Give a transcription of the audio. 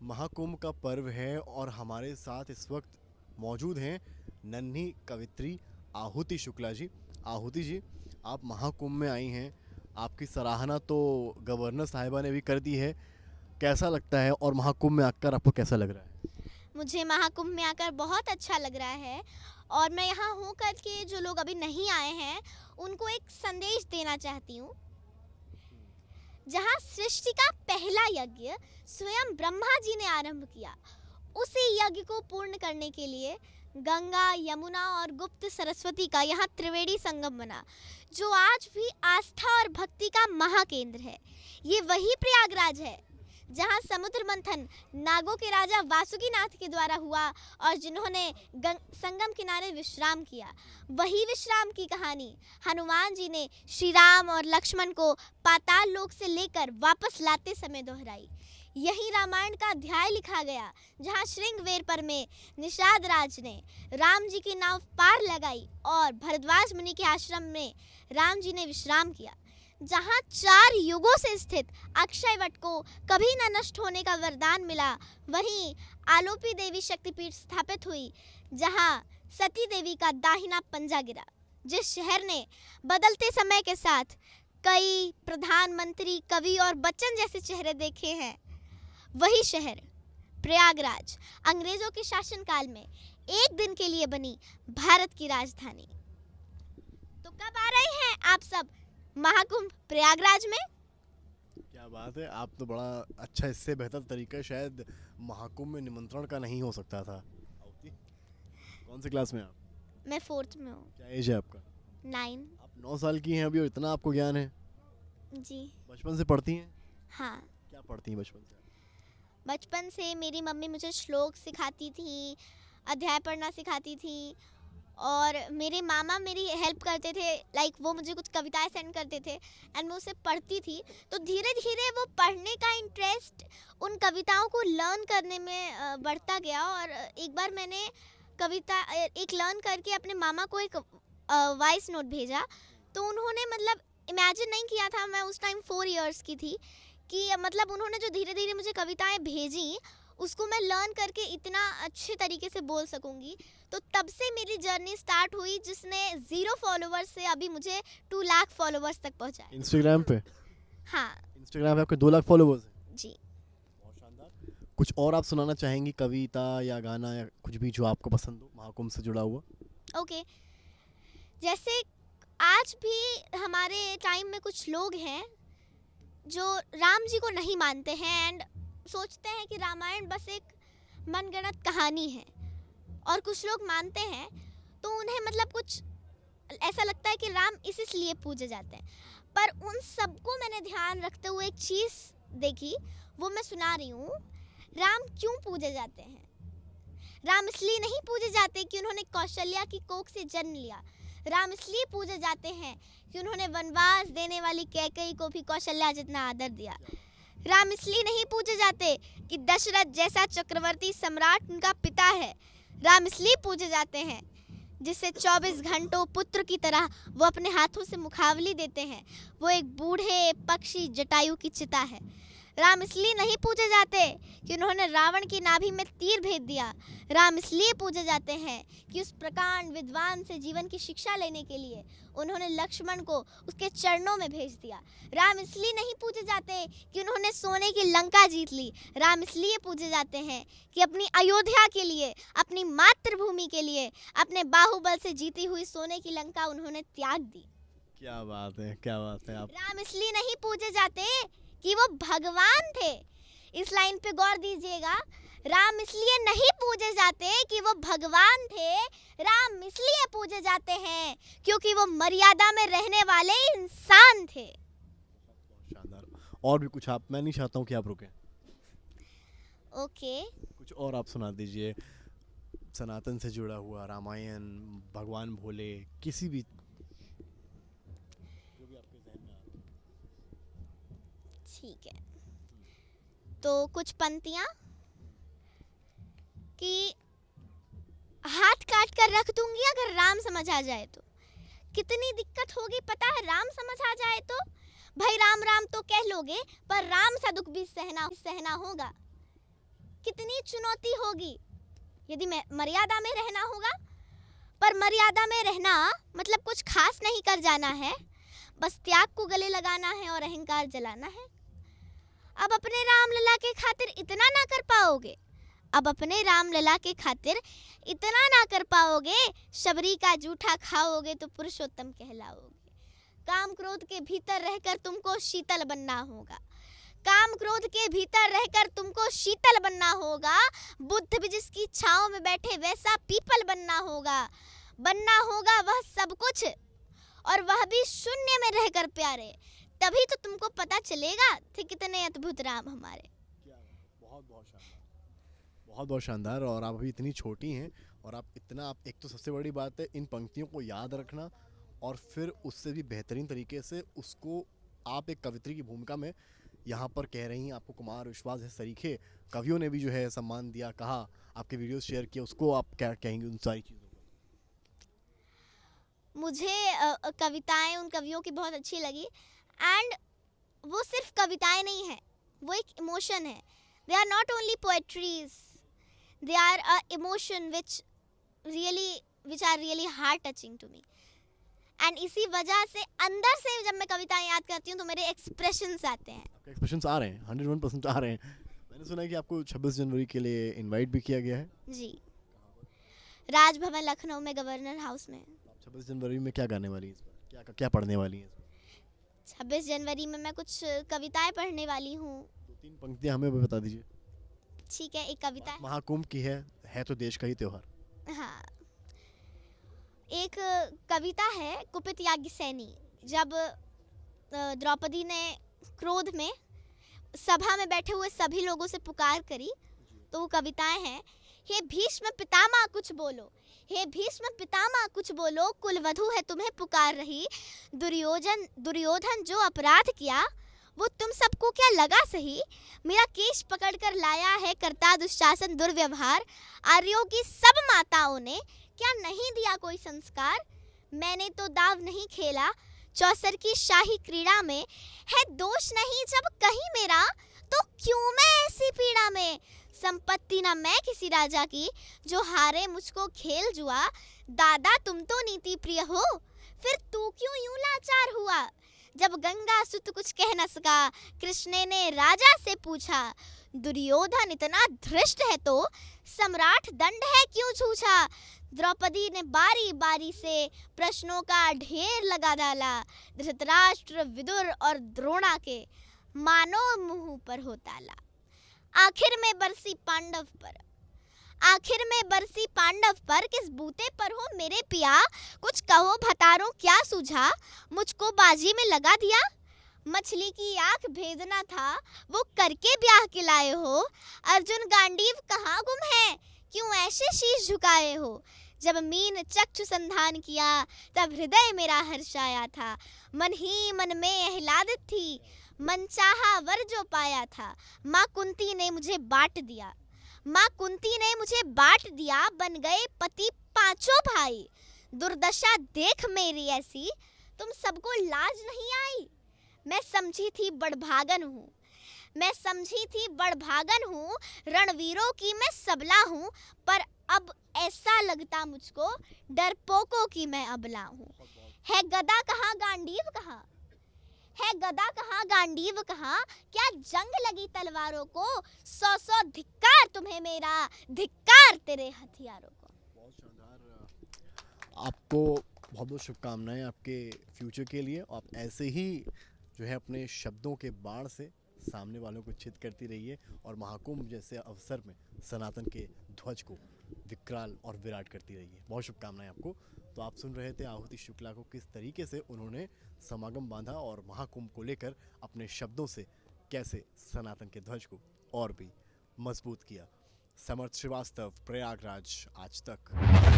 महाकुंभ का पर्व है और हमारे साथ इस वक्त मौजूद हैं नन्ही कवित्री आहुति शुक्ला जी। आहुति जी, आप महाकुंभ में आई हैं, आपकी सराहना तो गवर्नर साहिबा ने भी कर दी है। कैसा लगता है और महाकुंभ में आकर आपको कैसा लग रहा है? मुझे महाकुंभ में आकर बहुत अच्छा लग रहा है और मैं यहाँ हूँ करके जो लोग अभी नहीं आए हैं उनको एक संदेश देना चाहती हूँ। जहाँ सृष्टि का पहला यज्ञ स्वयं ब्रह्मा जी ने आरंभ किया, उसी यज्ञ को पूर्ण करने के लिए गंगा, यमुना और गुप्त सरस्वती का यहाँ त्रिवेणी संगम बना, जो आज भी आस्था और भक्ति का महाकेंद्र है। ये वही प्रयागराज है जहाँ समुद्र मंथन नागों के राजा वासुकीनाथ के द्वारा हुआ और जिन्होंने संगम किनारे विश्राम किया। वही विश्राम की कहानी हनुमान जी ने श्री राम और लक्ष्मण को पाताल लोक से लेकर वापस लाते समय दोहराई। यही रामायण का अध्याय लिखा गया जहाँ श्रृंगवेर में निषाद राज ने राम जी की नाव पार लगाई और भरद्वाज मुनि के आश्रम में राम जी ने विश्राम किया। जहाँ 4 युगों से स्थित अक्षय वट को कभी न नष्ट होने का वरदान मिला, वहीं आलोपी देवी शक्तिपीठ स्थापित हुई जहाँ सती देवी का दाहिना पंजा गिरा। जिस शहर ने बदलते समय के साथ कई प्रधानमंत्री, कवि और बच्चन जैसे चेहरे देखे हैं, वही शहर प्रयागराज अंग्रेजों के शासनकाल में एक दिन के लिए बनी भारत की राजधानी। तो कब आ रहे हैं आप सब महाकुंभ प्रयागराज में? क्या बात है, आप तो बड़ा अच्छा, इससे बेहतर तरीका शायद महाकुंभ में निमंत्रण का नहीं हो सकता था। आहुति, कौन सी क्लास में आप? मैं 4th में हूँ। क्या एज है आपका? 9। आप 9 साल की हैं अभी और इतना आपको ज्ञान है? जी बचपन से पढ़ती हैं? हाँ, क्या पढ़ती हैं बचपन से? बचपन से मेरी मम्मी मुझे श्लोक सिखाती थी, अध्याय पढ़ना सिखाती थी और मेरे मामा मेरी हेल्प करते थे। लाइक वो मुझे कुछ कविताएं सेंड करते थे एंड मैं उसे पढ़ती थी। तो धीरे धीरे वो पढ़ने का इंटरेस्ट उन कविताओं को लर्न करने में बढ़ता गया और एक बार मैंने कविता एक लर्न करके अपने मामा को एक वॉइस नोट भेजा। तो उन्होंने मतलब इमेजिन नहीं किया था, मैं उस टाइम 4 इयर्स की थी, कि मतलब उन्होंने जो धीरे धीरे मुझे कविताएं भेजी उसको मैं लर्न करके इतना अच्छे तरीके से बोल सकूंगी। तो तब से मेरी जर्नी स्टार्ट हुई जिसने 0 फॉलोवर्स से अभी मुझे 2 लाख फॉलोवर्स तक पहुंचाया। इंस्टाग्राम पे? हाँ इंस्टाग्राम पे आपके 2 लाख फॉलोवर्स हैं? जी। बहुत शानदार। कुछ और आप सुनाना चाहेंगी, कविता या गाना या कुछ भी जो आपको पसंद हो महाकुंभ से जुड़ा हुआ? ओके, जैसे आज भी हमारे टाइम में कुछ लोग हैं जो राम जी को नहीं मानते हैं एंड सोचते हैं कि रामायण बस एक मनगढ़ंत कहानी है, और कुछ लोग मानते हैं तो उन्हें मतलब कुछ ऐसा लगता है कि राम इसलिए पूजे जाते हैं। पर उन सबको मैंने ध्यान रखते हुए एक चीज़ देखी, वो मैं सुना रही हूँ। राम क्यों पूजे जाते हैं? राम इसलिए नहीं पूजे जाते कि उन्होंने कौशल्या की कोख से जन्म लिया। राम इसलिए पूजे जाते हैं कि उन्होंने वनवास देने वाली कैकेयी को भी कौशल्या जितना आदर दिया। राम इसलिए नहीं पूजे जाते कि दशरथ जैसा चक्रवर्ती सम्राट उनका पिता है। राम इसलिए पूजे जाते हैं जिससे 24 घंटों पुत्र की तरह वो अपने हाथों से मुखावली देते हैं। वो एक बूढ़े पक्षी जटायु की चिता है। राम इसलिए नहीं पूजे जाते कि उन्होंने रावण की नाभि में तीर भेज दिया। राम इसलिए पूजे जाते हैं कि उस प्रकांड विद्वान से जीवन की शिक्षा लेने के लिए उन्होंने लक्ष्मण को उसके चरणों में भेज दिया। राम इसलिए नहीं पूजे जाते कि उन्होंने सोने की लंका जीत ली। राम इसलिए पूजे जाते हैं कि अपनी अयोध्या के लिए, अपनी मातृभूमि के लिए, अपने बाहुबल से जीती हुई सोने की लंका उन्होंने त्याग दी। क्या बात है, क्या बात है आप। राम इसलिए नहीं पूजे जाते कि वो भगवान थे। इस लाइन पे गौर दीजिएगा। राम इसलिए नहीं पूजे जाते कि वो भगवान थे, राम इसलिए पूजे जाते हैं क्योंकि वो मर्यादा में रहने वाले इंसान थे। शानदार। और भी कुछ आप, मैं नहीं चाहता हूँ कि आप रुकें। ओके, कुछ और आप सुना दीजिए, सनातन से जुड़ा हुआ, रामायण, भगवान भोले, किसी भी जो भी आपके जहन में आए। ठीक है। तो कुछ पंक्तियाँ कि हाथ काट कर रख दूंगी अगर राम समझ आ जाए तो। कितनी दिक्कत होगी पता है राम समझ आ जाए तो? भाई राम राम तो कह लोगे पर राम सा दुख भी सहना होगा। कितनी चुनौती होगी। यदि मर्यादा में रहना होगा, पर मर्यादा में रहना मतलब कुछ खास नहीं कर जाना है, बस त्याग को गले लगाना है और अहंकार जलाना है। अब अपने रामलला के खातिर इतना ना कर पाओगे, अब अपने रामलला के खातिर इतना ना कर पाओगे, शबरी का जूठा खाओगे तो पुरुषोत्तम कहलाओगे। काम क्रोध के भीतर रहकर तुमको शीतल बनना होगा, काम क्रोध के भीतर रहकर तुमको शीतल बनना होगा। बुद्ध भी जिसकी छांव में बैठे वैसा पीपल बनना होगा वह सब कुछ, और वह भी शून्य में रहकर प्यारे। तभी तो तुमको पता चलेगा थे कितने अद्भुत राम हमारे। बहुत बहुत शानदार, बहुत बहुत शानदार। और आप अभी इतनी छोटी हैं और आप इतना, आप एक तो सबसे बड़ी बात है इन पंक्तियों को याद रखना और फिर उससे भी बेहतरीन तरीके से उसको आप एक कवित्री की भूमिका में यहाँ पर कह रही हैं। आपको कुमार विश्वास है सरीखे कवियों ने भी जो है सम्मान दिया, कहा, आपके वीडियोस शेयर किए, उसको आप क्या कहेंगे उन सारी चीज़ों पर? मुझे कविताएं उन कवियों की बहुत अच्छी लगी, एंड वो सिर्फ कविताएं नहीं है, वो एक इमोशन है। They are not only poetries, they are a emotion which are really heart touching to me. And इसी वजह से अंदर से जब मैं कविताएं याद करती हूँ तो मेरे एक्सप्रेशंस आते हैं। आपके एक्सप्रेशंस आ रहे हैं, 101% आ रहे हैं। मैंने सुना है कि आपको 26 जनवरी के लिए इनवाइट भी किया गया है। जी, राजभवन लखनऊ में, गवर्नर हाउस में। 26 जनवरी में क्या गाने वाली है इस बार, क्या पढ़ने वाली हैं? 26 जनवरी में मैं कुछ कविताएं पढ़ने वाली हूँ। 2-3 पंक्तियां हमें भी बता दीजिए। ठीक है, एक कविता है। महाकुंभ की है तो देश का ही त्योहार। हाँ, एक कविता है कुपित याज्ञसेनी। जब द्रौपदी ने क्रोध में सभा में बैठे हुए सभी लोगों से पुकार करी, तो वो कविताएं हैं। हे भीष्म पितामह कुछ बोलो, हे भीष्म पितामह कुछ बोलो, कुलवधू है तुम्हें पुकार रही। दुर्योधन जो अपराध किया वो तुम सबको क्या लगा सही। मेरा केश पकड़कर लाया है करता दुशासन दुर्व्यवहार। आर्यों की सब माताओं ने क्या नहीं दिया कोई संस्कार। मैंने तो दाव नहीं खेला चौसर की शाही क्रीड़ा में। है दोष नहीं जब कहीं मेरा, तो क्यों मैं ऐसी पीड़ा में। संपत्ति न मैं किसी राजा की, जो हारे मुझको खेल जुआ। दादा तुम तो नीति प्रिय हो, फिर तू क्यों यूं लाचार हुआ। जब गंगा सुत कुछ कह न सका, कृष्ण ने राजा से पूछा। दुर्योधन इतना धृष्ट है तो सम्राट दंड है क्यों छूछा। द्रौपदी ने बारी बारी से प्रश्नों का ढेर लगा डाला। धृतराष्ट्र, विदुर और द्रोणा के मानो मुंह पर हो ताला। आखिर में बरसी पांडव पर, आखिर में बरसी पांडव पर, किस बूते पर हो मेरे पिया। कुछ कहो भतारों क्या सूझा, मुझको बाजी में लगा दिया। मछली की आंख भेदना था, वो करके ब्याह के लाए हो। अर्जुन गांडीव कहाँ गुम है, क्यों ऐसे शीश झुकाए हो। जब मीन चक्षु संधान किया, तब हृदय मेरा हर्षाया था। मन ही मन में आह्लादित थी, मन चाहा वर जो पाया था। माँ कुंती ने मुझे बांट दिया, माँ कुंती ने मुझे बांट दिया। बन गए पति पांचों भाई, दुर्दशा देख मेरी ऐसी, तुम सबको लाज नहीं आई। मैं समझी थी बड़भागन हूँ, मैं समझी थी बड़भागन हूँ। रणवीरों की मैं सबला हूँ, पर अब ऐसा लगता मुझको डरपोकों की मैं अबला हूँ। है गदा कहाँ गांडीव कहाँ, है गदा कहाँ गांडीव कहाँ। क्या जंग लगी तलवारों को, 100 धिक्कार तुम्हें मेरा, धिक्कार तेरे हथियारों को। बहुत शानदार। आपको बहुत बहुत शुभकामनाएं आपके फ्यूचर के लिए। आप ऐसे ही जो है अपने शब्दों के बाण से सामने वालों को चित करती रहिए और महाकुंभ जैसे अवसर में सनातन के ध्वज को विकराल और विराट करती रहिए। बहुत शुभकामनाएं आपको। तो आप सुन रहे थे आहुति शुक्ला को किस तरीके से उन्होंने समागम बांधा और महाकुंभ को लेकर अपने शब्दों से कैसे सनातन के ध्वज को और भी मजबूत किया। समर्थ श्रीवास्तव, प्रयागराज, आज तक।